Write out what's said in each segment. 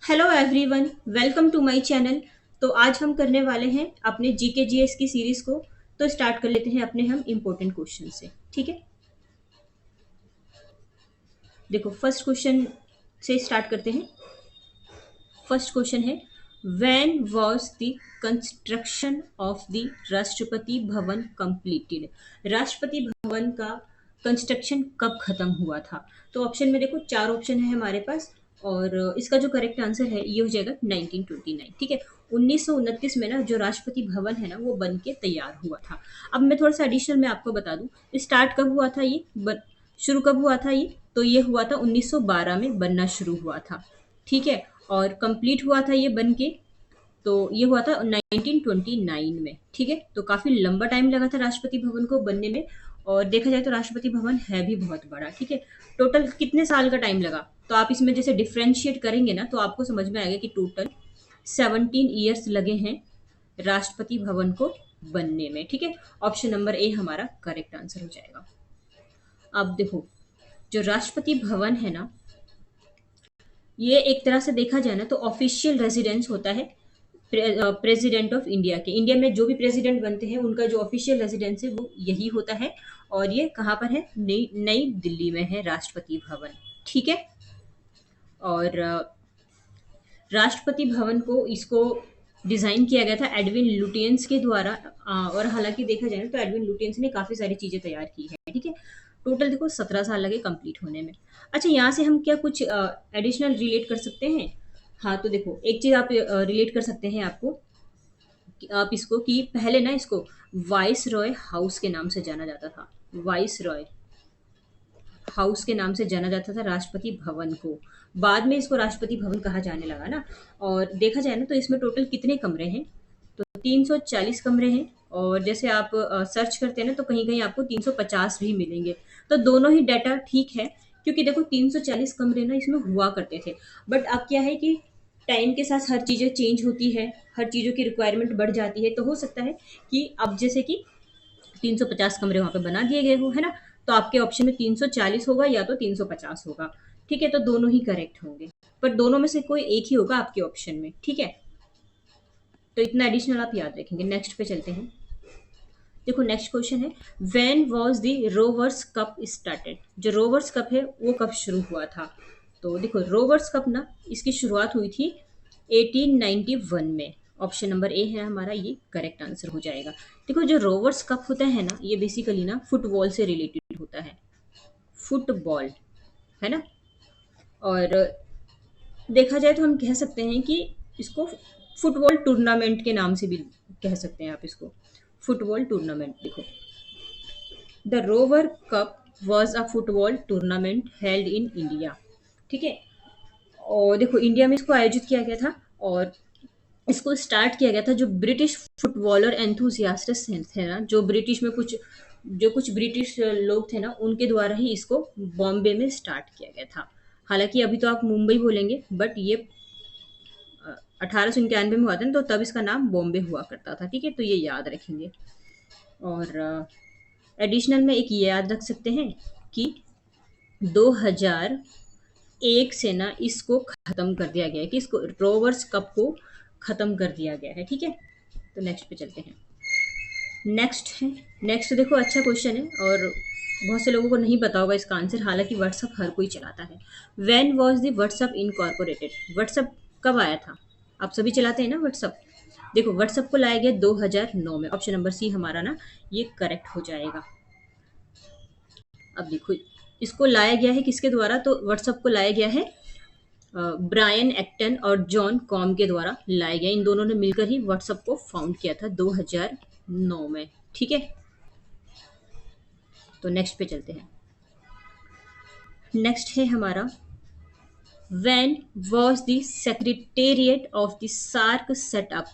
Hello everyone, welcome to my channel. तो आज हम करने वाले हैं अपने जीके जीएस की सीरीज को। तो स्टार्ट कर लेते हैं अपने हम इम्पोर्टेंट क्वेश्चन से। ठीक है, देखो फर्स्ट क्वेश्चन से स्टार्ट करते हैं। फर्स्ट क्वेश्चन है, when was the construction of the Rashtrapati Bhavan completed. Rashtrapati Bhavan का कंस्ट्रक्शन कब खत्म हुआ था? तो ऑप्शन में देखो चार ऑप्शन है हमारे पास, और इसका जो करेक्ट आंसर है ये हो जाएगा 1929। ठीक है, 1929 में ना जो राष्ट्रपति भवन है ना वो बन के तैयार हुआ था। अब मैं थोड़ा सा एडिशनल मैं आपको बता दूं, स्टार्ट कब हुआ था शुरू कब हुआ था ये? तो ये हुआ था 1912 में बनना शुरू हुआ था। ठीक है, और कंप्लीट हुआ था ये बन के, तो ये हुआ था 1929 में। ठीक है, तो काफी लंबा टाइम लगा था राष्ट्रपति भवन को बनने में। और देखा जाए तो राष्ट्रपति भवन है भी बहुत बड़ा। ठीक है, टोटल कितने साल का टाइम लगा? तो आप इसमें जैसे डिफ्रेंशिएट करेंगे ना तो आपको समझ में आएगा कि टोटल 17 ईयर्स लगे हैं राष्ट्रपति भवन को बनने में। ठीक है, ऑप्शन नंबर ए हमारा करेक्ट आंसर हो जाएगा। अब देखो, जो राष्ट्रपति भवन है ना, ये एक तरह से देखा जाए ना तो ऑफिशियल रेजिडेंस होता है प्रेसिडेंट ऑफ इंडिया के। इंडिया में जो भी प्रेसिडेंट बनते हैं उनका जो ऑफिशियल रेजिडेंस है वो यही होता है। और ये कहाँ पर है? नई नई दिल्ली में है राष्ट्रपति भवन। ठीक है, और राष्ट्रपति भवन को इसको डिजाइन किया गया था एडविन लुटियंस के द्वारा। और हालांकि देखा जाए तो एडविन लुटियंस ने काफी सारी चीजें तैयार की है। ठीक है, टोटल देखो 17 साल लगे कंप्लीट होने में। अच्छा, यहाँ से हम क्या कुछ एडिशनल रिलेट कर सकते हैं? हाँ, तो देखो एक चीज आप रिलेट कर सकते हैं आपको आप इसको कि पहले ना इसको वाइस रॉय हाउस के नाम से जाना जाता था। वाइस रॉय हाउस के नाम से जाना जाता था राष्ट्रपति भवन को। बाद में इसको राष्ट्रपति भवन कहा जाने लगा ना। और देखा जाए ना तो इसमें टोटल कितने कमरे हैं? तो 340 कमरे हैं। और जैसे आप सर्च करते हैं ना तो कहीं कहीं आपको 350 भी मिलेंगे। तो दोनों ही डाटा ठीक है, क्योंकि देखो 340 कमरे ना इसमें हुआ करते थे। बट अब क्या है कि टाइम के साथ हर चीज़ें चेंज होती है, हर चीज़ों की रिक्वायरमेंट बढ़ जाती है। तो हो सकता है कि अब जैसे कि 350 कमरे वहां पे बना दिए गए हो, है ना? तो आपके ऑप्शन में 340 होगा या तो 350 होगा। ठीक है, तो दोनों ही करेक्ट होंगे, पर दोनों में से कोई एक ही होगा आपके ऑप्शन में। ठीक है, तो इतना एडिशनल आप याद रखेंगे। नेक्स्ट पे चलते हैं। देखो नेक्स्ट क्वेश्चन है, when was the Rovers Cup started. जो रोवर्स कप है वो कब शुरू हुआ था? तो देखो रोवर्स कप ना इसकी शुरुआत हुई थी 1891 में। ऑप्शन नंबर ए है हमारा, ये करेक्ट आंसर हो जाएगा। देखो जो रोवर्स कप होता है ना ये बेसिकली ना फुटबॉल से रिलेटेड होता है। फुटबॉल, है ना? और देखा जाए तो हम कह सकते हैं कि इसको फुटबॉल टूर्नामेंट के नाम से भी कह सकते हैं आप इसको। फुटबॉल टूर्नामेंट देखो, the rover cup was a football tournament held in India. ठीक है, और देखो इंडिया में इसको आयोजित किया गया था। और इसको स्टार्ट किया गया था जो ब्रिटिश फुटबॉलर एंथुसियास्टिस थे ना, जो कुछ ब्रिटिश लोग थे ना उनके द्वारा ही इसको बॉम्बे में स्टार्ट किया गया था। हालांकि अभी तो आप मुंबई बोलेंगे, बट ये 1891 में हुआ था ना, तो तब इसका नाम बॉम्बे हुआ करता था। ठीक है, तो ये याद रखेंगे। और एडिशनल में एक ये याद रख सकते हैं कि 2001 से ना इसको खत्म कर दिया गया है, कि इसको रोवर्स कप को खत्म कर दिया गया है। ठीक है, तो नेक्स्ट पे चलते हैं। नेक्स्ट है, नेक्स्ट देखो अच्छा क्वेश्चन है और बहुत से लोगों को नहीं पता होगा इसका आंसर, हालांकि व्हाट्सअप हर कोई चलाता है। When was the WhatsApp incorporated. WhatsApp कब आया था? आप सभी चलाते हैं ना व्हाट्सअप। देखो व्हाट्सअप को लाया गया 2009 में। ऑप्शन नंबर सी हमारा ना ये करेक्ट हो जाएगा। अब देखो इसको लाया गया है किसके द्वारा? तो व्हाट्सएप को लाया गया है ब्रायन एक्टन और जॉन कॉम के द्वारा लाया गया। इन दोनों ने मिलकर ही व्हाट्सएप को फाउंड किया था 2009 में। ठीक है, तो नेक्स्ट पे चलते हैं। नेक्स्ट है हमारा, when was the secretariat of the SAARC set up.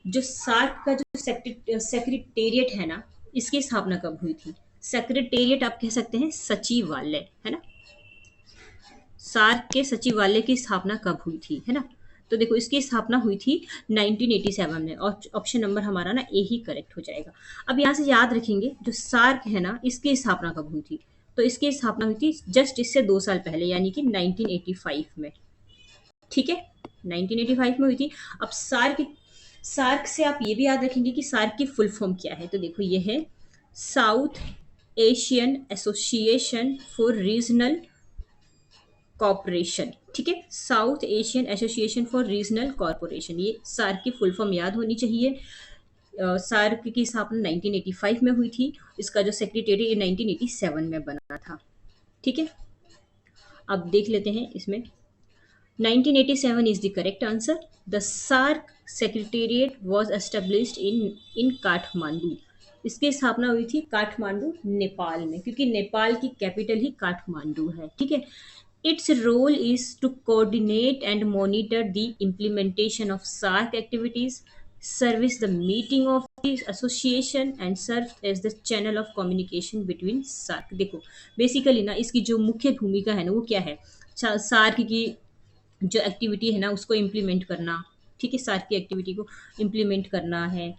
जो सार्क का जो सेक्रेटेरिएट है ना इसकी स्थापना कब हुई थी? सेक्रेटेरिएट आप कह सकते हैं सचिवालय, है ना? सार्क के सचिवालय की स्थापना कब हुई थी, है ना? तो देखो इसकी स्थापना हुई थी 1987 में। और ऑप्शन नंबर हमारा ना ए ही करेक्ट हो जाएगा। अब यहाँ से याद रखेंगे जो सार्क है ना इसकी स्थापना कब हुई थी? तो इसकी स्थापना हुई थी जस्ट इससे 2 साल पहले, यानी कि 1985 में। ठीक है, 1985 में हुई थी। अब सार्क, सार्क से आप ये भी याद रखेंगे कि सार्क की फुल फॉर्म क्या है। तो देखो ये है south Asian association for regional corporation. ठीक है, south Asian association for regional corporation, ये सार्क की फुल फॉर्म याद होनी चाहिए। सार्क की स्थापना 1985 में हुई थी। इसका जो सेक्रेटरी 1987 में बना था। ठीक है, अब देख लेते हैं इसमें। 1987 is the correct answer. The SAARC secretariat was established in Kathmandu. इसकी स्थापना हुई थी काठमांडू नेपाल में, क्योंकि नेपाल की कैपिटल ही काठमांडू है। ठीक है, its role is to coordinate and monitor the implementation of SAARC activities, service the meeting of the association and serve as the channel of communication between SAARC. देखो बेसिकली ना इसकी जो मुख्य भूमिका है ना वो क्या है, सार्क की जो एक्टिविटी है ना उसको इम्प्लीमेंट करना। ठीक है, सार्क की एक्टिविटी को इम्प्लीमेंट करना है।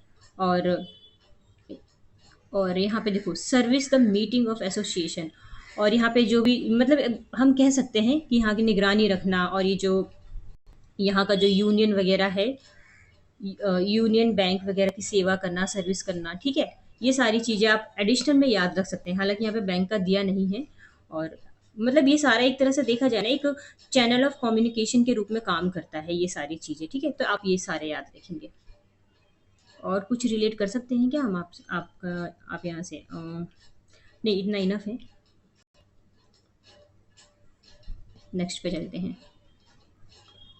और यहाँ पे देखो service the meeting of association, और यहाँ पे जो भी मतलब हम कह सकते हैं कि यहाँ की निगरानी रखना, और ये जो यहाँ का जो यूनियन वगैरह है, यूनियन बैंक वगैरह की सेवा करना, सर्विस करना। ठीक है, ये सारी चीज़ें आप एडिशनल में याद रख सकते हैं, हालांकि यहाँ पे बैंक का दिया नहीं है। और मतलब ये सारा एक तरह से देखा जाए ना एक चैनल ऑफ कम्युनिकेशन के रूप में काम करता है ये सारी चीज़ें। ठीक है, तो आप ये सारे याद रखेंगे। और कुछ रिलेट कर सकते हैं क्या हम आपका आप यहाँ से नहीं, इतना इनफ है। नेक्स्ट पे चलते हैं।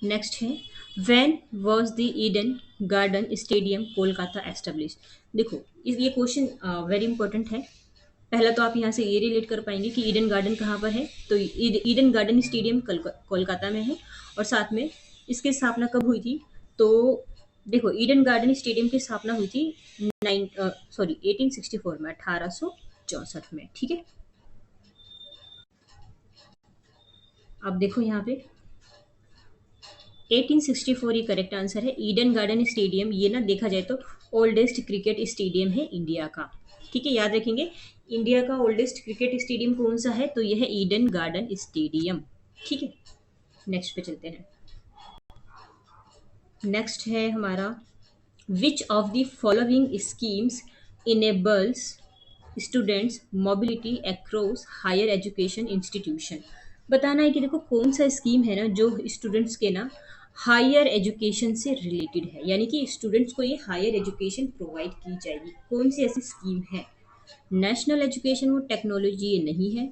नेक्स्ट है when was the Eden garden stadium Kolkata establish. देखो ये क्वेश्चन वेरी इंपॉर्टेंट है। पहला तो आप यहाँ से ये रिलेट कर पाएंगे कि ईडन गार्डन कहाँ पर है। तो ईडन गार्डन स्टेडियम कोलकाता में है। और साथ में इसकी स्थापना कब हुई थी। तो देखो ईडन गार्डन स्टेडियम की स्थापना हुई थी 1864 में, 1864 में। ठीक है, अब देखो यहाँ पे 1864 ये करेक्ट आंसर है। ईडन गार्डन स्टेडियम ये ना देखा जाए तो ओल्डेस्ट क्रिकेट स्टेडियम है इंडिया का। ठीक है, याद रखेंगे इंडिया का ओल्डेस्ट क्रिकेट स्टेडियम कौन सा है, तो यह है ईडन गार्डन स्टेडियम। ठीक है, नेक्स्ट पे चलते हैं। नेक्स्ट है हमारा which of the following schemes enables students mobility across higher education institution. बताना है कि देखो कौन सा स्कीम है ना जो स्टूडेंट्स के ना हायर एजुकेशन से रिलेटेड है, यानी कि स्टूडेंट्स को ये हायर एजुकेशन प्रोवाइड की जाएगी। कौन सी ऐसी स्कीम है। नेशनल एजुकेशन वो टेक्नोलॉजी ये नहीं है।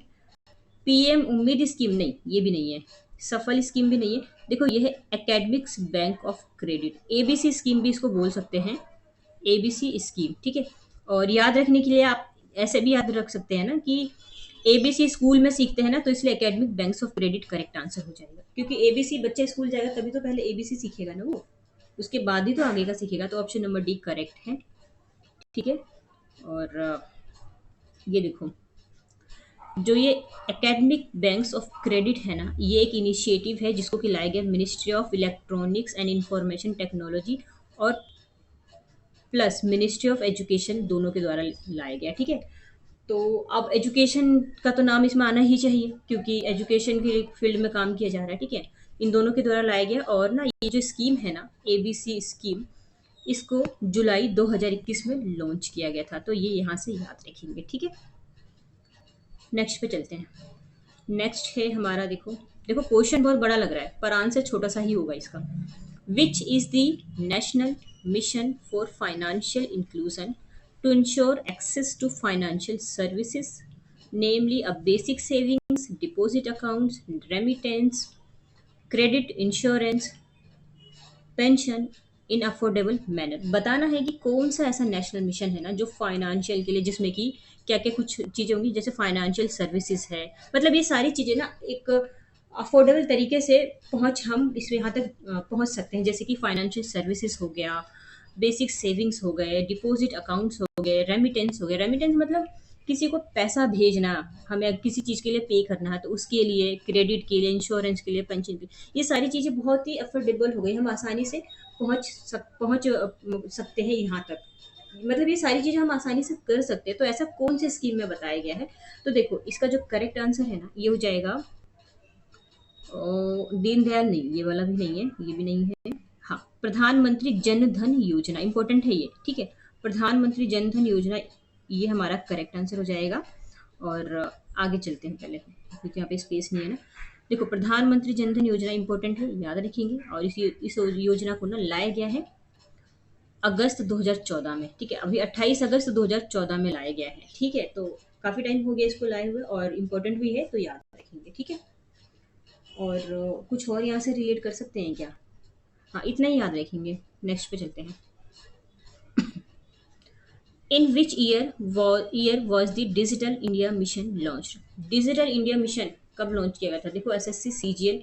पीएम उम्मीद स्कीम नहीं, ये भी नहीं है। सफल स्कीम भी नहीं है। देखो ये है academics bank of credit, ABC scheme भी इसको बोल सकते हैं, एबीसी स्कीम। ठीक है, और याद रखने के लिए आप ऐसे भी याद रख सकते हैं ना कि एबीसी स्कूल में सीखते हैं ना, तो इसलिए academic banks of credit correct answer हो जाएगा। क्योंकि एबीसी बच्चा स्कूल जाएगा तभी तो पहले एबीसी सीखेगा ना वो, उसके बाद ही तो आगे का सीखेगा। तो ऑप्शन नंबर डी करेक्ट है। ठीक है, और ये देखो जो ये एकेडमिक बैंक्स ऑफ क्रेडिट है ना, ये एक इनिशिएटिव है जिसको कि लाया गया ministry of electronics and information technology और प्लस मिनिस्ट्री ऑफ एजुकेशन दोनों के द्वारा लाया गया। ठीक है, तो अब एजुकेशन का तो नाम इसमें आना ही चाहिए क्योंकि एजुकेशन की फील्ड में काम किया जा रहा है। ठीक है, इन दोनों के द्वारा लाया गया। और ना ये जो स्कीम है ना एबीसी स्कीम, इसको जुलाई 2021 में लॉन्च किया गया था। तो ये यहाँ से याद रखेंगे। ठीक है, नेक्स्ट पे चलते हैं। नेक्स्ट है हमारा देखो देखो क्वेश्चन बहुत बड़ा लग रहा है पर आंसर छोटा सा ही होगा इसका। Which is the national mission for financial inclusion to ensure access to financial services, namely a basic savings, deposit accounts, remittance, credit insurance, pension in affordable manner. बताना है कि कौन सा ऐसा नेशनल मिशन है ना जो फाइनेंशियल के लिए, जिसमें कि क्या क्या कुछ चीज़ें होंगी जैसे फाइनेंशियल सर्विसेज है, मतलब ये सारी चीज़ें ना एक अफोर्डेबल तरीके से पहुंच हम इस यहाँ तक पहुंच सकते हैं। जैसे कि फाइनेंशियल सर्विसेज हो गया, बेसिक सेविंग्स हो गए, डिपॉजिट अकाउंट्स हो गए, रेमिटेंस हो गए। रेमिटेंस मतलब किसी को पैसा भेजना, हमें किसी चीज़ के लिए पे करना है तो उसके लिए, क्रेडिट के लिए, इंश्योरेंस के लिए, पेंशन के लिए, ये सारी चीज़ें बहुत ही अफोर्डेबल हो गई, हम आसानी से पहुंच सकते हैं यहाँ तक। मतलब ये सारी चीज़ें हम आसानी से कर सकते हैं। तो ऐसा कौन सी स्कीम में बताया गया है। तो देखो इसका जो करेक्ट आंसर है ना ये हो जाएगा दीनदयाल नहीं, ये वाला भी नहीं है, ये भी नहीं है। हाँ, प्रधानमंत्री जन धन योजना इंपॉर्टेंट है ये, ठीक है। प्रधानमंत्री जन धन योजना, ये हमारा करेक्ट आंसर हो जाएगा। और आगे चलते हैं पहले, क्योंकि यहाँ पे स्पेस नहीं है ना। देखो, प्रधानमंत्री जन धन योजना इंपॉर्टेंट है, याद रखेंगे। और इस योजना को ना लाया गया है अगस्त 2014 में, ठीक है। अभी 28 अगस्त 2014 में लाया गया है, ठीक है। तो काफ़ी टाइम हो गया इसको लाए हुए, और इम्पोर्टेंट भी है, तो याद रखेंगे, ठीक है। और कुछ और यहाँ से रिलेट कर सकते हैं क्या? हाँ, इतना ही याद रखेंगे। नेक्स्ट पे चलते हैं। In which year was the digital India mission launch? Digital India mission कब लॉन्च किया गया था? देखो, एसएससी सीजीएल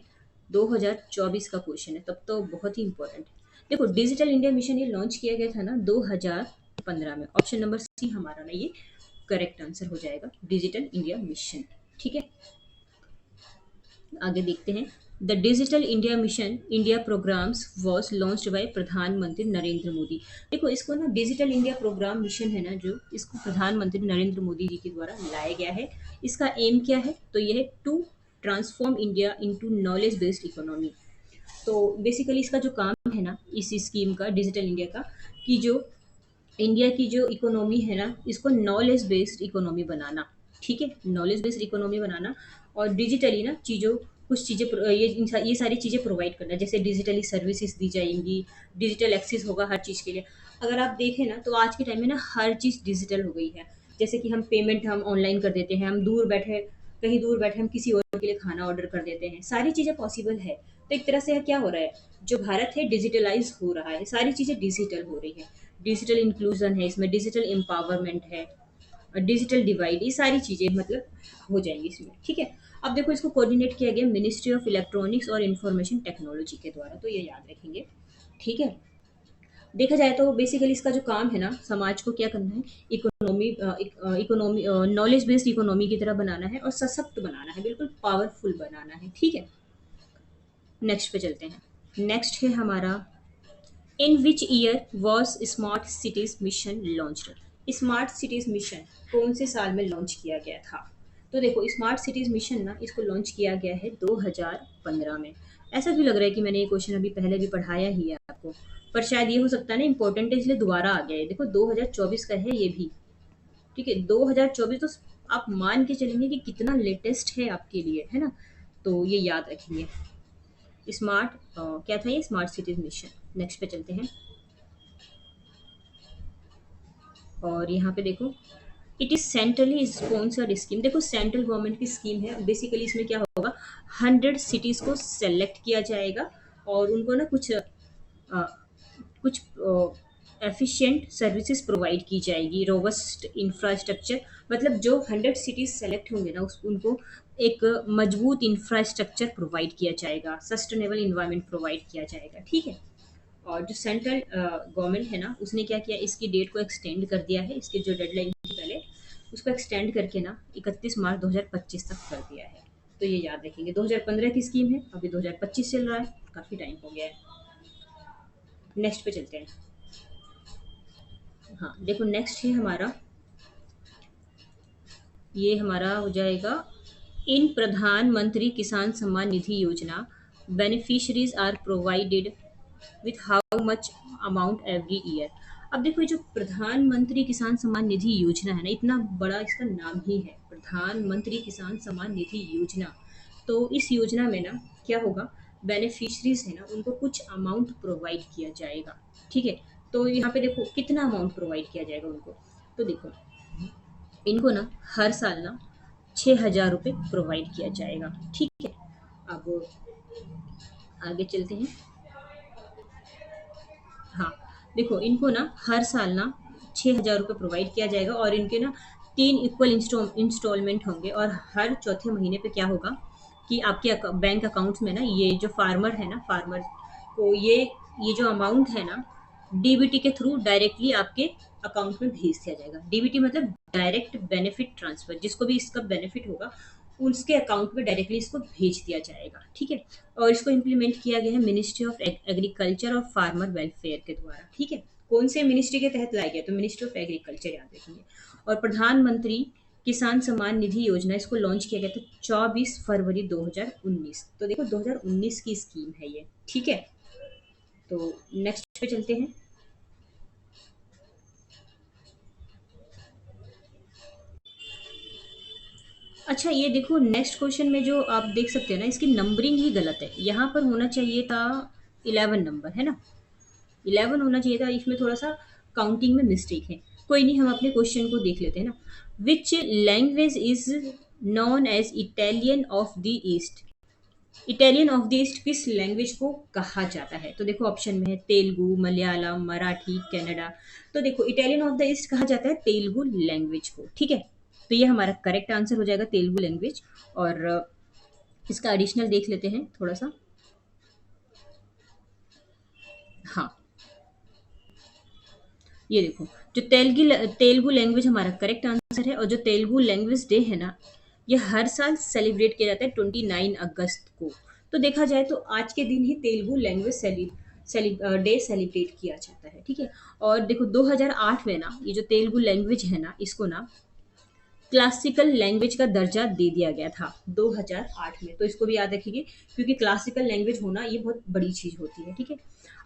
2024 का क्वेश्चन है, तब तो बहुत ही इंपॉर्टेंट है। देखो, डिजिटल इंडिया मिशन ये लॉन्च किया गया था ना 2015 में। ऑप्शन नंबर सी हमारा ना ये करेक्ट आंसर हो जाएगा, डिजिटल इंडिया मिशन, ठीक है। आगे देखते हैं। The digital India mission India programmes was launched by प्रधानमंत्री नरेंद्र मोदी। देखो, इसको ना डिजिटल इंडिया प्रोग्राम मिशन है ना, जो इसको प्रधानमंत्री नरेंद्र मोदी जी के द्वारा लाया गया है। इसका एम क्या है? तो यह है to transform India into knowledge based economy. तो बेसिकली इसका जो काम है ना, इस स्कीम का, डिजिटल इंडिया का, कि जो इंडिया की जो इकोनॉमी है ना, इसको नॉलेज बेस्ड इकोनॉमी बनाना, ठीक है। नॉलेज बेस्ड इकोनॉमी बनाना, और डिजिटली ना चीज़ों, कुछ चीज़ें ये सारी चीज़ें प्रोवाइड करना, जैसे डिजिटली सर्विसेज दी जाएंगी, डिजिटल एक्सेस होगा हर चीज़ के लिए। अगर आप देखें ना, तो आज के टाइम में ना हर चीज़ डिजिटल हो गई है। जैसे कि हम पेमेंट हम ऑनलाइन कर देते हैं, हम दूर बैठे, कहीं दूर बैठे हम किसी और के लिए खाना ऑर्डर कर देते हैं, सारी चीज़ें पॉसिबल है। तो एक तरह से क्या हो रहा है, जो भारत है डिजिटलाइज हो रहा है, सारी चीज़ें डिजिटल हो रही है। डिजिटल इंक्लूजन है इसमें, डिजिटल एम्पावरमेंट है, और डिजिटल डिवाइड, ये सारी चीज़ें मतलब हो जाएंगी इसमें, ठीक है। अब देखो, इसको कोऑर्डिनेट किया गया मिनिस्ट्री ऑफ इलेक्ट्रॉनिक्स और इंफॉर्मेशन टेक्नोलॉजी के द्वारा, तो ये याद रखेंगे, ठीक है। देखा जाए तो बेसिकली इसका जो काम है ना, समाज को क्या करना है, economy economy knowledge based economy की तरह बनाना है, और सशक्त बनाना है, बिल्कुल पावरफुल बनाना है, ठीक है। नेक्स्ट पे चलते हैं। नेक्स्ट है हमारा, in which year was smart cities mission launched? Smart cities mission कौन से साल में लॉन्च किया गया था? तो देखो, स्मार्ट सिटीज मिशन ना, इसको लॉन्च किया गया है 2015 में। ऐसा क्यों लग रहा है कि मैंने ये क्वेश्चन अभी पहले भी पढ़ाया ही है आपको, पर शायद ये हो सकता है ना, इंपॉर्टेंट है इसलिए दोबारा आ गया है। देखो, 2024 का है ये भी, ठीक है। 2024 तो आप मान के चलेंगे कि कितना लेटेस्ट है आपके लिए, है ना। तो ये याद रखिए। स्मार्ट क्या था ये? Smart cities mission. नेक्स्ट पे चलते हैं। और यहाँ पे देखो, it is centrally sponsored scheme. देखो, सेंट्रल गवर्नमेंट की स्कीम है। बेसिकली इसमें क्या होगा, 100 सिटीज को सेलेक्ट किया जाएगा, और उनको ना कुछ एफिशिएंट सर्विसेज प्रोवाइड की जाएगी, रोबस्ट इंफ्रास्ट्रक्चर। मतलब जो 100 सिटीज सेलेक्ट होंगे ना, उनको एक मजबूत इंफ्रास्ट्रक्चर प्रोवाइड किया जाएगा, सस्टेनेबल इन्वायरमेंट प्रोवाइड किया जाएगा, ठीक है। और जो सेंट्रल गवर्नमेंट है ना, उसने क्या किया, इसकी डेट को एक्सटेंड कर दिया है, इसकी जो डेडलाइन थी पहले, उसको एक्सटेंड करके ना 31 मार्च 2025 तक कर दिया है। तो ये याद रखेंगे, 2015 की स्कीम है, अभी 2025 चल रहा है, काफ़ी टाइम हो गया है। नेक्स्ट पे चलते हैं। हाँ, देखो, नेक्स्ट है हमारा, ये हमारा हो जाएगा, इन प्रधानमंत्री किसान Samman Nidhi Yojana beneficiaries are provided with how much amount every year? अब देखो, ये जो प्रधानमंत्री किसान सम्मान निधि योजना है ना, इतना बड़ा इसका नाम ही है, प्रधानमंत्री किसान सम्मान निधि योजना। तो इस योजना में ना क्या होगा, बेनिफिशरीज है ना, उनको कुछ अमाउंट प्रोवाइड किया जाएगा, ठीक है। तो यहाँ पे देखो कितना अमाउंट प्रोवाइड किया जाएगा उनको। तो देखो, इनको ना हर साल ना 6,000 रुपये प्रोवाइड किया जाएगा, ठीक है। अब आगे चलते हैं। हाँ, देखो, इनको ना हर साल ना 6,000 रुपये प्रोवाइड किया जाएगा, और इनके ना 3 इक्वल इंस्टॉलमेंट होंगे, और हर चौथे महीने पे क्या होगा कि आपके बैंक अकाउंट्स में ना, ये जो फार्मर है ना, फार्मर को ये जो अमाउंट है ना, डीबीटी के थ्रू डायरेक्टली आपके अकाउंट में भेज दिया जाएगा। डीबीटी मतलब डायरेक्ट बेनिफिट ट्रांसफर, जिसको भी इसका बेनिफिट होगा उसके अकाउंट में डायरेक्टली इसको भेज दिया जाएगा, ठीक है। और इसको इम्प्लीमेंट किया गया है मिनिस्ट्री ऑफ एग्रीकल्चर और फार्मर वेलफेयर के द्वारा, ठीक है। कौन से मिनिस्ट्री के तहत लाया गया? तो मिनिस्ट्री ऑफ एग्रीकल्चर, याद रखेंगे। और प्रधानमंत्री किसान सम्मान निधि योजना, इसको लॉन्च किया गया था 24 फरवरी 2019। तो देखो 2019 की स्कीम है ये, ठीक है। तो नेक्स्ट पे चलते हैं। अच्छा ये देखो नेक्स्ट क्वेश्चन में जो आप देख सकते हैं ना, इसकी नंबरिंग ही गलत है। यहाँ पर होना चाहिए था 11 नंबर, है ना, 11 होना चाहिए था, इसमें थोड़ा सा काउंटिंग में मिस्टेक है। कोई नहीं, हम अपने क्वेश्चन को देख लेते हैं ना। Which language is known as Italian of the east. Italian of the east किस लैंग्वेज को कहा जाता है? तो देखो ऑप्शन में है तेलुगु, मलयालम, मराठी, कन्नड़ा। तो देखो इटालियन ऑफ द ईस्ट कहा जाता है तेलुगु लैंग्वेज को, ठीक है। तो ये हमारा करेक्ट आंसर हो जाएगा तेलुगु लैंग्वेज। और इसका एडिशनल देख लेते हैं थोड़ा सा। हाँ, ये देखो जो तेलुगु लैंग्वेज हमारा करेक्ट आंसर है। और जो तेलुगु लैंग्वेज डे है ना, ये हर साल सेलिब्रेट किया जाता है 29 अगस्त को। तो देखा जाए तो आज के दिन ही तेलुगु लैंग्वेज डे सेलिब्रेट किया जाता है, ठीक है। और देखो 2008 में ना, ये जो तेलुगु लैंग्वेज है ना, इसको ना क्लासिकल लैंग्वेज का दर्जा दे दिया गया था 2008 में। तो इसको भी याद रखिए, क्योंकि क्लासिकल लैंग्वेज होना ये बहुत बड़ी चीज होती है, ठीक है।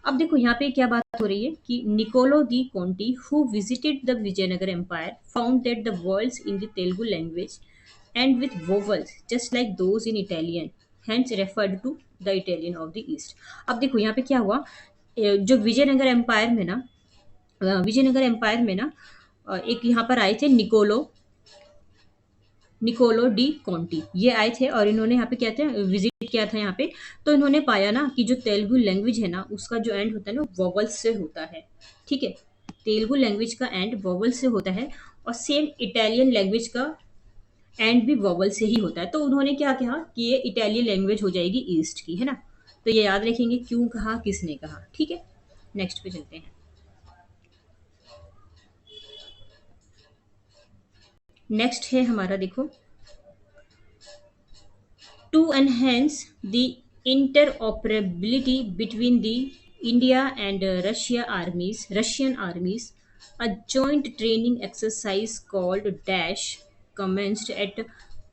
अब देखो यहाँ पे क्या बात हो रही है कि Niccolo di Conti who visited the Vijayanagara empire found that the words in the Telugu language end with vowels just like those in Italian, hence referred to the Italian of the East। अब देखो यहाँ पे क्या हुआ, जो विजयनगर एम्पायर में ना, Vijayanagar empire में ना एक यहाँ पर आए थे निकोलो डी कॉन्टी, ये आए थे और इन्होंने यहाँ पे क्या थे, विजिट किया था यहाँ पे। तो इन्होंने पाया ना कि जो तेलुगु लैंग्वेज है ना, उसका जो एंड होता है ना वोवल से होता है, ठीक है। तेलुगु लैंग्वेज का एंड वोवल से होता है, और सेम इटालियन लैंग्वेज का एंड भी वोवल से ही होता है। तो उन्होंने क्या कहा कि ये इटालियन लैंग्वेज हो जाएगी ईस्ट की, है ना। तो ये याद रखेंगे क्यों कहा, किसने कहा, ठीक है। नेक्स्ट पे चलते हैं। नेक्स्ट है हमारा देखो, to enhance the interoperability between the India and Russian armies, a joint training exercise called Dash commenced at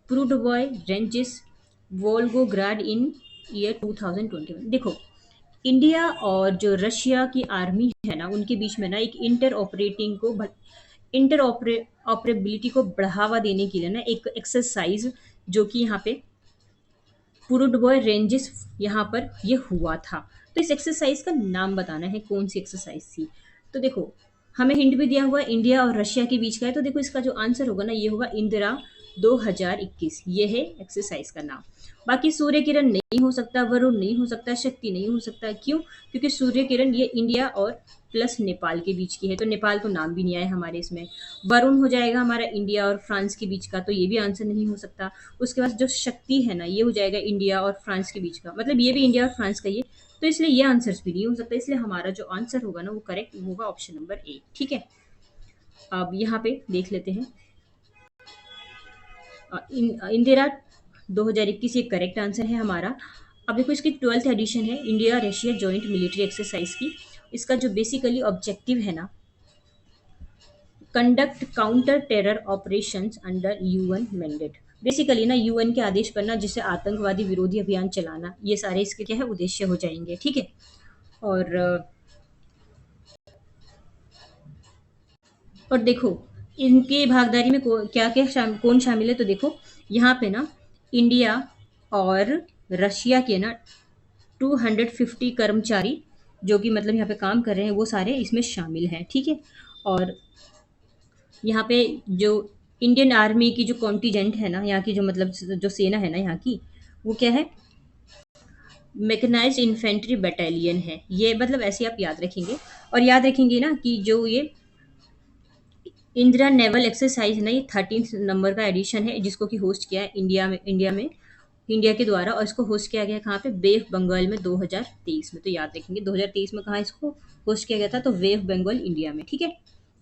Prudhoe Ranges, Volgograd in year 2021। देखो इंडिया और जो रशिया की आर्मी है ना, उनके बीच में ना एक इंटर ऑपरेबिलिटी को बढ़ावा देने के लिए ना एक एक्सरसाइज, जो कि यहाँ पे पुरुडवॉय रेंजेस यहाँ पर ये हुआ था। तो इस एक्सरसाइज का नाम बताना है, कौन सी एक्सरसाइज थी। तो देखो हमें हिंट भी दिया हुआ है, इंडिया और रशिया के बीच का है। तो देखो इसका जो आंसर होगा ना, ये होगा इंदिरा 2021, ये है एक्सरसाइज का नाम। बाकी सूर्य किरण नहीं हो सकता, वरुण नहीं हो सकता, शक्ति नहीं हो सकता। क्यों? क्योंकि सूर्य किरण ये इंडिया और प्लस नेपाल के बीच की है, तो नेपाल तो नाम भी नहीं आया हमारे इसमें। वरुण हो जाएगा हमारा इंडिया और फ्रांस के बीच का, तो ये भी आंसर नहीं हो सकता। उसके बाद जो शक्ति है ना, ये हो जाएगा इंडिया और फ्रांस के बीच का, मतलब ये भी इंडिया और फ्रांस का ही है। तो इसलिए ये आंसर भी नहीं हो सकता। इसलिए हमारा जो आंसर होगा ना, वो करेक्ट होगा ऑप्शन नंबर ए, ठीक है। अब यहाँ पे देख लेते हैं, इंदिरा 2021 ये करेक्ट आंसर है हमारा। अब देखो इसकी 12th एडिशन है India Russia joint military exercise की। इसका जो बेसिकली ऑब्जेक्टिव है ना, conduct counter terror operations under UN mandate. Basically ना यूएन के आदेश पर ना, जिसे आतंकवादी विरोधी अभियान चलाना, ये सारे इसके क्या है उद्देश्य हो जाएंगे, ठीक है। और और देखो इनकी भागीदारी में क्या क्या कौन शामिल है। तो देखो यहाँ पे ना इंडिया और रशिया के ना 250 कर्मचारी, जो कि मतलब यहाँ पे काम कर रहे हैं, वो सारे इसमें शामिल हैं, ठीक है। और यहाँ पे जो इंडियन आर्मी की जो कॉन्टीजेंट है ना, यहाँ की जो मतलब जो सेना है ना यहाँ की, वो क्या है, मैकेनाइज्ड इन्फेंट्री बटालियन है ये, मतलब ऐसे आप याद रखेंगे। और याद रखेंगे ना कि जो ये इंदिरा नेवल एक्सरसाइज है ना, ये 13 नंबर का एडिशन है, जिसको कि होस्ट किया है इंडिया के द्वारा। और इसको होस्ट किया गया कहाँ पे, वेव बंगाल में 2023 में। तो याद रखेंगे 2023 में कहाँ इसको होस्ट किया गया था, तो वेव बंगाल इंडिया में, ठीक है।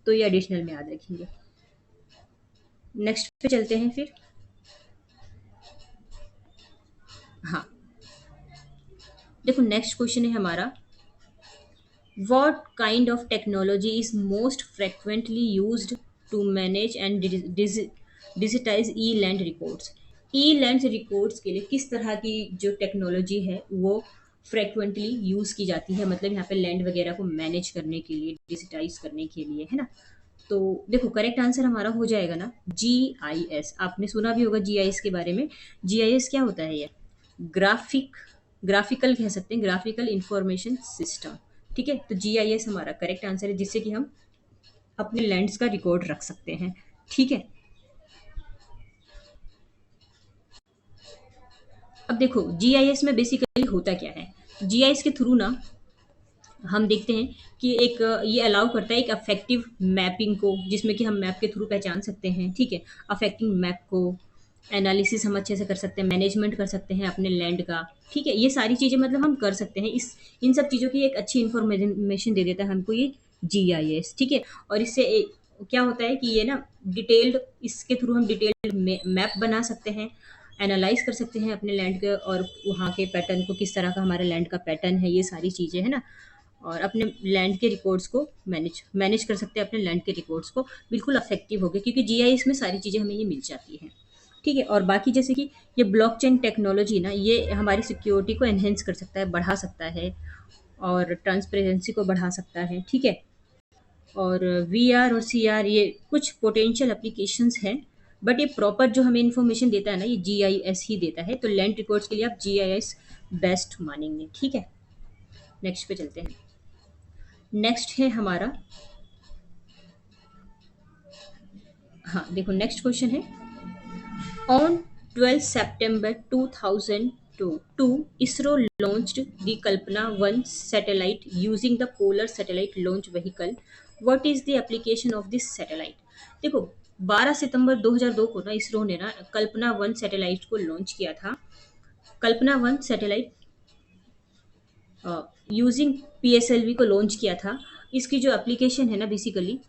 तो ये एडिशनल में याद रखेंगे। नेक्स्ट पे चलते हैं फिर। हाँ देखो नेक्स्ट क्वेश्चन है हमारा, what kind of technology is most frequently used to manage and digitise E land records. E land records के लिए किस तरह की जो टेक्नोलॉजी है वो फ्रेक्वेंटली यूज़ की जाती है, मतलब यहाँ पे लैंड वगैरह को मैनेज करने के लिए, डिजिटाइज करने के लिए, है ना। तो देखो करेक्ट आंसर हमारा हो जाएगा ना जी आई एस। आपने सुना भी होगा जी आई एस के बारे में। जी आई एस क्या होता है ये? ग्राफिक ग्राफिकल कह सकते हैं, ग्राफिकल इंफॉर्मेशन सिस्टम। ठीक है, तो जी आई एस हमारा करेक्ट आंसर है, जिससे कि हम अपने लैंड्स का रिकॉर्ड रख सकते हैं। ठीक है, अब देखो जीआईएस में बेसिकली होता क्या है। जीआईएस के थ्रू ना हम देखते हैं कि एक ये अलाउ करता है एक अफेक्टिव मैपिंग को, जिसमें कि हम मैप के थ्रू पहचान सकते हैं। ठीक है, अफेक्टिंग मैप को एनालिसिस हम अच्छे से कर सकते हैं, मैनेजमेंट कर सकते हैं अपने लैंड का। ठीक है, ये सारी चीज़ें मतलब हम कर सकते हैं। इस इन सब चीज़ों की एक अच्छी इन्फॉर्मेशन दे देता है हमको ये जीआईएस। ठीक है, और इससे क्या होता है कि ये ना डिटेल्ड, इसके थ्रू हम डिटेल्ड मैप बना सकते हैं, एनालाइज कर सकते हैं अपने लैंड के, और वहाँ के पैटर्न को, किस तरह का हमारे लैंड का पैटर्न है, ये सारी चीज़ें है ना। और अपने लैंड के रिकॉर्ड्स को मैनेज मैनेज कर सकते हैं, अपने लैंड के रिकॉर्ड्स को बिल्कुल अफेक्टिव हो गया, क्योंकि जीआईएस में सारी चीज़ें हमें ये मिल जाती हैं। ठीक है, और बाकी जैसे कि ये ब्लॉकचेन टेक्नोलॉजी ना, ये हमारी सिक्योरिटी को एनहेंस कर सकता है, बढ़ा सकता है, और ट्रांसपेरेंसी को बढ़ा सकता है। ठीक है, और वीआर और सीआर ये कुछ पोटेंशियल एप्लीकेशंस हैं, बट ये प्रॉपर जो हमें इन्फॉर्मेशन देता है ना, ये जीआईएस ही देता है। तो लैंड रिकॉर्ड्स के लिए आप जीआईएस बेस्ट मानेंगे। ठीक है, नेक्स्ट पे चलते हैं। नेक्स्ट है हमारा, हाँ देखो नेक्स्ट क्वेश्चन है, on 12 September 2002, ISRO launched the Kalpana-1 satellite using the Polar Satellite Launch Vehicle. What is the application of this satellite? देखो 12 सितंबर 2002 को ना इसरो ने ना कल्पना वन सैटेलाइट को लॉन्च किया था। कल्पना वन सैटेलाइट यूजिंग पीएसएलवी को लॉन्च किया था। इसकी जो एप्लीकेशन है ना बेसिकली,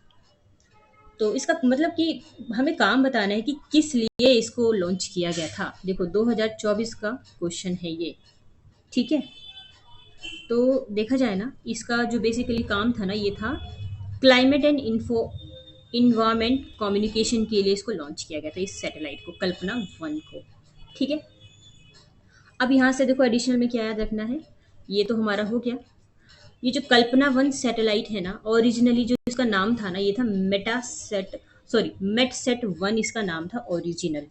तो इसका मतलब कि हमें काम बताना है कि किस लिए इसको लॉन्च किया गया था। देखो 2024 का क्वेश्चन है ये। ठीक है, तो देखा जाए ना, इसका जो बेसिकली काम था ना, ये था क्लाइमेट एंड इन्वायरमेंट कम्युनिकेशन के लिए इसको लॉन्च किया गया था, इस सैटेलाइट को, कल्पना वन को। ठीक है, अब यहाँ से देखो एडिशनल में क्या याद रखना है, ये तो हमारा हो गया। ये जो कल्पना वन सैटेलाइट है ना, ओरिजिनली जो इसका नाम था ना, ये था मेटासेट, सॉरी मेटसेट वन इसका नाम था ओरिजिनल।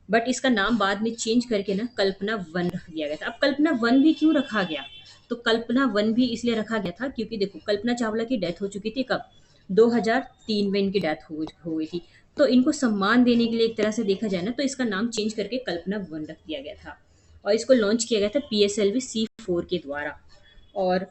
बट इसका नाम बाद में चेंज करके ना कल्पना वन रख दिया गया था। अब कल्पना वन भी क्यों रखा गया? तो कल्पना वन भी इसलिए रखा गया था क्योंकि देखो कल्पना चावला की डेथ हो चुकी थी कब? 2003 में इनकी डेथ हो गई थी। तो इनको सम्मान देने के लिए एक तरह से देखा जाए ना, तो इसका नाम चेंज करके कल्पना वन रख दिया गया था। और इसको लॉन्च किया गया था पीएसएलवी C4 के द्वारा। और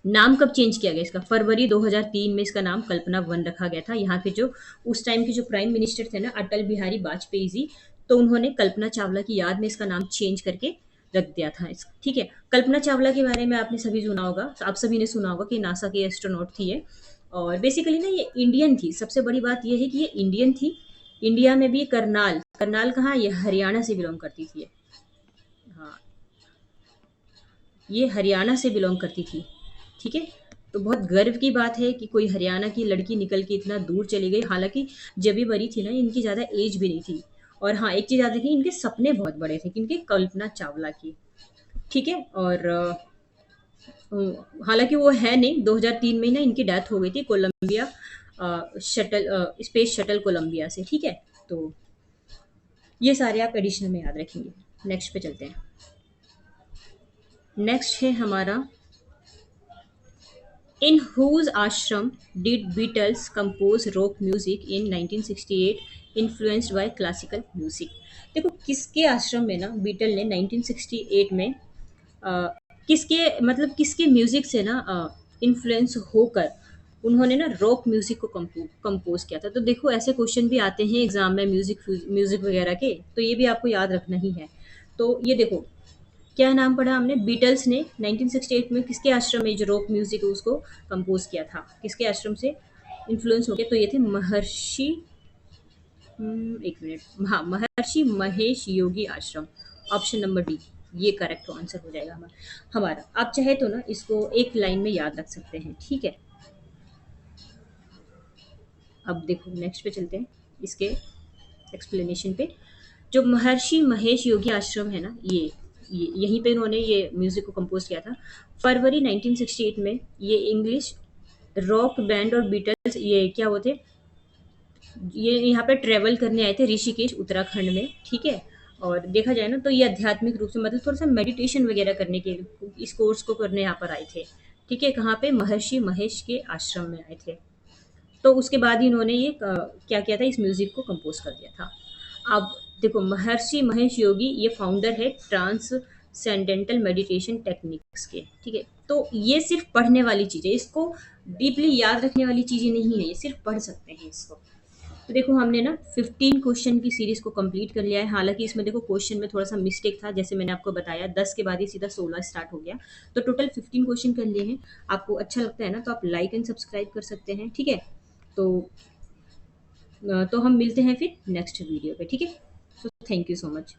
नाम कब चेंज किया गया इसका? फरवरी 2003 में इसका नाम कल्पना वन रखा गया था। यहाँ के जो उस टाइम के जो प्राइम मिनिस्टर थे ना, अटल बिहारी वाजपेयी जी, तो उन्होंने कल्पना चावला की याद में इसका नाम चेंज करके रख दिया था इसका। ठीक है, कल्पना चावला के बारे में आपने सभी सुना होगा, आप सभी ने सुना होगा कि नासा की एस्ट्रोनॉट थी ये। और बेसिकली ना ये इंडियन थी। सबसे बड़ी बात ये है कि ये इंडियन थी। इंडिया में भी करनाल, करनाल कहाँ? ये हरियाणा से बिलोंग करती थी ये। हाँ, ये हरियाणा से बिलोंग करती थी। ठीक है, तो बहुत गर्व की बात है कि कोई हरियाणा की लड़की निकल के इतना दूर चली गई। हालांकि जब भी बड़ी थी ना, इनकी ज़्यादा एज भी नहीं थी। और हाँ, एक चीज़ याद रखिए, इनके सपने बहुत बड़े थे, किनके? कल्पना चावला की। ठीक है, और हालांकि वो है नहीं, 2003 में ही ना इनकी डेथ हो गई थी Columbia shuttle space shuttle Columbia से। ठीक है, तो ये सारे आप एडिशनल में याद रखेंगे। नेक्स्ट पे चलते हैं। नेक्स्ट है हमारा, In whose ashram did Beatles compose rock music in 1968 influenced by classical music? देखो किसके आश्रम में ना बीटल ने 1968 में किसके मतलब किसके म्यूजिक से ना इन्फ्लुएंस होकर उन्होंने ना रॉक म्यूजिक को कंपोज किया था। तो देखो ऐसे क्वेश्चन भी आते हैं एग्जाम में, म्यूजिक म्यूजिक वगैरह के, तो ये भी आपको याद रखना ही है। तो ये देखो क्या नाम पढ़ा हमने, बीटल्स ने 1968 में किसके आश्रम में जो रॉक म्यूजिक है उसको कंपोज किया था, किसके आश्रम से इन्फ्लुएंस हो गया? तो ये थे महर्षि, एक मिनट, हाँ महर्षि महेश योगी आश्रम। ऑप्शन नंबर डी ये करेक्ट आंसर हो जाएगा हमारा। आप चाहे तो ना इसको एक लाइन में याद रख सकते हैं। ठीक है, अब देखो नेक्स्ट पे चलते हैं। इसके एक्सप्लेनेशन पे। जो महर्षि महेश योगी आश्रम है ना, ये यहीं पे इन्होंने ये म्यूज़िक को कंपोज़ किया था। फरवरी 1968 में ये इंग्लिश रॉक बैंड और बीटल्स ये क्या वो थे, ये यहाँ पे ट्रैवल करने आए थे ऋषिकेश उत्तराखंड में, ठीक है। और देखा जाए ना तो ये आध्यात्मिक रूप से मतलब थोड़ा सा मेडिटेशन वगैरह करने के इस कोर्स को करने यहाँ पर आए थे, ठीक है। कहाँ पे, महर्षि महेश के आश्रम में आए थे। तो उसके बाद ही इन्होंने ये क्या किया था, इस म्यूजिक को कंपोज कर दिया था। अब देखो, महर्षि महेश योगी ये फाउंडर है ट्रांससेंडेंटल मेडिटेशन टेक्निक्स के, ठीक है। तो ये सिर्फ पढ़ने वाली चीज़ है, इसको डीपली याद रखने वाली चीज़ें नहीं है, ये सिर्फ पढ़ सकते हैं इसको। तो देखो हमने ना 15 क्वेश्चन की सीरीज को कंप्लीट कर लिया है। हालांकि इसमें देखो क्वेश्चन में थोड़ा सा मिस्टेक था, जैसे मैंने आपको बताया 10 के बाद ही सीधा 16 स्टार्ट हो गया। तो टोटल 15 क्वेश्चन कर लिए हैं। आपको अच्छा लगता है ना तो आप लाइक एंड सब्सक्राइब कर सकते हैं, ठीक है। तो तो हम मिलते हैं फिर नेक्स्ट वीडियो पे, ठीक है। So thank you so much.